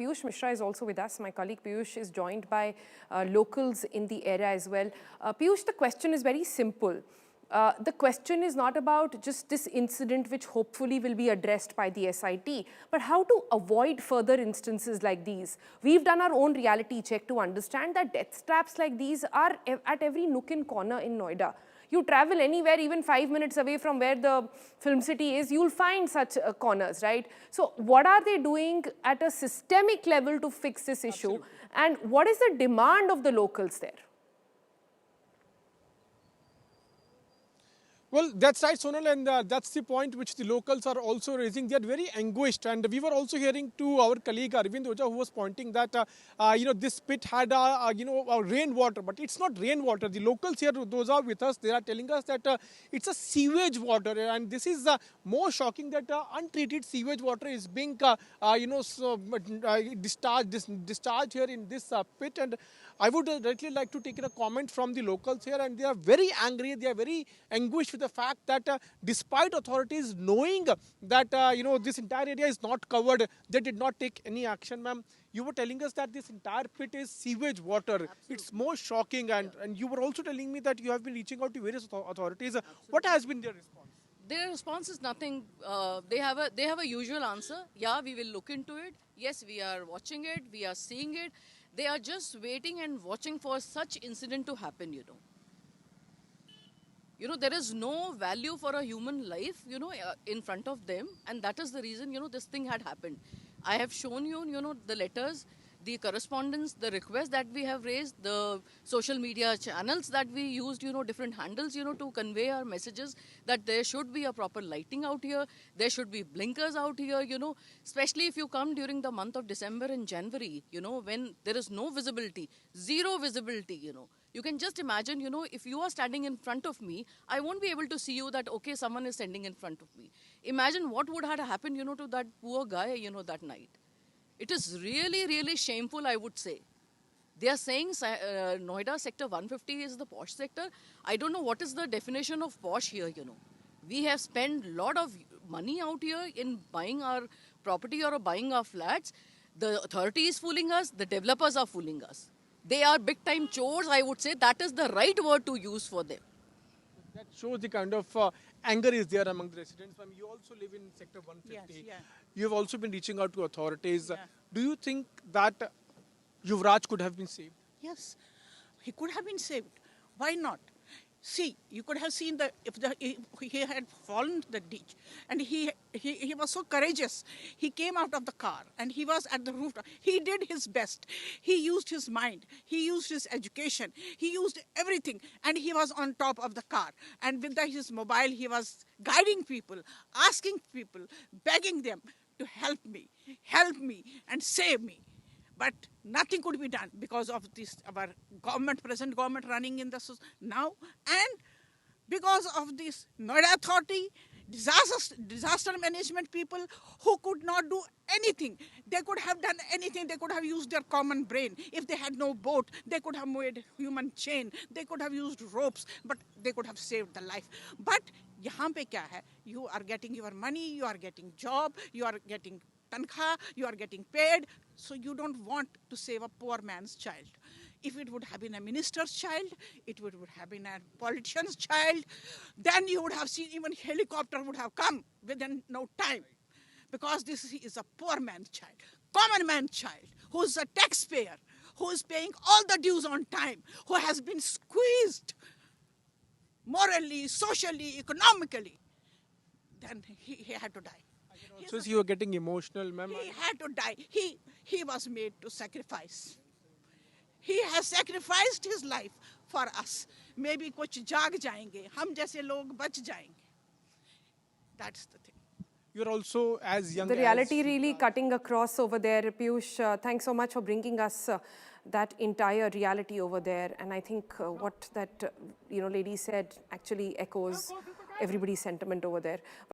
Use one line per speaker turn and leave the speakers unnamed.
Piyush Mishra is also with us. My colleague Piyush is joined by locals in the area as well. Piyush, the question is very simple. The question is not about just this incident, which hopefully will be addressed by the SIT, but how to avoid further instances like these. We've done our own reality check to understand that death traps like these are at every nook and corner in Noida. You travel anywhere, even 5 minutes away from where the film city is, you'll find such corners, right? So what are they doing at a systemic level to fix this issue? Absolutely. And what is the demand of the locals there?
Well, that's right, Sonal, and that's the point which the locals are also raising. They are very anguished, and we were also hearing to our colleague Arvind Oja, who was pointing that this pit had rainwater, but it's not rainwater. The locals here, those are with us, they are telling us that it's a sewage water, and this is more shocking that untreated sewage water is being discharged here in this pit. And I would directly like to take a comment from the locals here, and they are very angry. They are very anguished with the fact that despite authorities knowing that this entire area is not covered, they did not take any action. Ma'am, you were telling us that this entire pit is sewage water. Absolutely. It's more shocking, and you were also telling me that you have been reaching out to various authorities. What has been their response?
Their response is nothing. They have a usual answer. Yeah, we will look into it. Yes, we are watching it. We are seeing it. They are just waiting and watching for such incident to happen, there is no value for a human life, in front of them. And that is the reason, this thing had happened. I have shown you, the letters, the correspondence, the requests that we have raised, the social media channels that we used, different handles, to convey our messages that there should be a proper lighting out here. There should be blinkers out here, especially if you come during the month of December and January, when there is no visibility, zero visibility, You can just imagine, if you are standing in front of me, I won't be able to see you that, okay, someone is standing in front of me. Imagine what would have happened, to that poor guy, that night. It is really, really shameful, I would say. They are saying Noida Sector 150 is the posh sector. I don't know what is the definition of posh here, We have spent a lot of money out here in buying our property or buying our flats. The authority is fooling us. The developers are fooling us. They are big-time chores, I would say. That is the right word to use for them.
That shows the kind of anger is there among the residents. I mean, you also live in Sector 150. Yes, yeah. You have also been reaching out to authorities. Yeah. Do you think that Yuvraj could have been saved?
Yes, he could have been saved. Why not? See, you could have seen if he had fallen to the ditch, and he was so courageous. He came out of the car and he was at the rooftop. He did his best. He used his mind. He used his education. He used everything, and he was on top of the car. And with his mobile, he was guiding people, asking people, begging them to help me, and save me. But nothing could be done because of this, our present government running in the now, and because of this Noida Authority, disaster management people who could not do anything. They could have done anything. They could have used their common brain. If they had no boat, they could have made human chain. They could have used ropes, but they could have saved the life. But यहाँ पे क्या है? You are getting your money, you are getting job, you are getting tankha, you are getting paid, so you don't want to save a poor man's child. If it would have been a minister's child, it would have been a politician's child, then you would have seen even helicopter would have come within no time. Because this is a poor man's child, common man's child, who is a taxpayer, who is paying all the dues on time, who has been squeezed morally, socially, economically. Then he had to die.
So you were getting emotional, ma'am.
He had to die. He was made to sacrifice. He has sacrificed his life for us. Maybe कुछ जाग जाएंगे, हम जैसे लोग बच जाएंगे. That's the thing.
You're also as young.
The reality really cutting across over there, Piyush. Thanks so much for bringing us that entire reality over there. And I think what that lady said actually echoes everybody's sentiment over there.